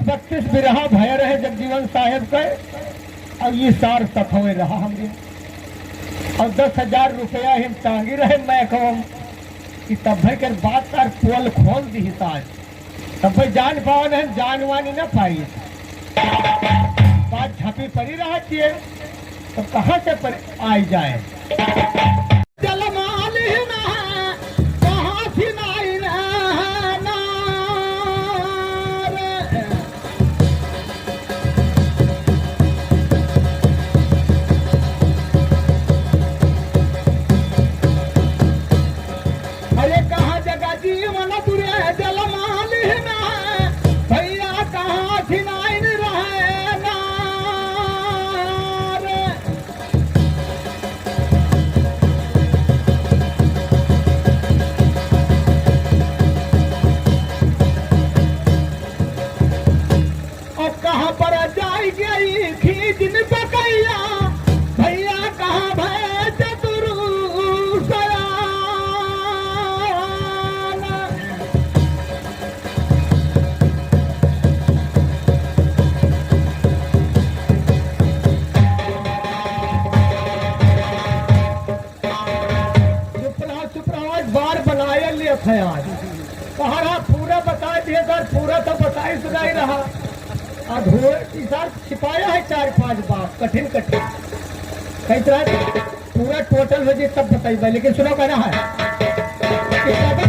32 बिरहा भय रहे जगजीवन साहेब के और ये सार सखवे रहा हमरे और 10,000 रुपया हम टांगी रहे मैं कहूँ कि तब भाई कर बात कर पोल खोल दी हिसाब तब भाई जान पावन है जानवानी न पाई बात झपी पड़ी रहा चाहिए तो कहाँ से पर आई जाए कहा पूरा बता दिए सर पूरा तो बताई सुनाई रहा अधूरे सर छिपाया है 4-5 बात कठिन कई तरह पूरा टोटल हो जी तब बताइए लेकिन सुनो कहना है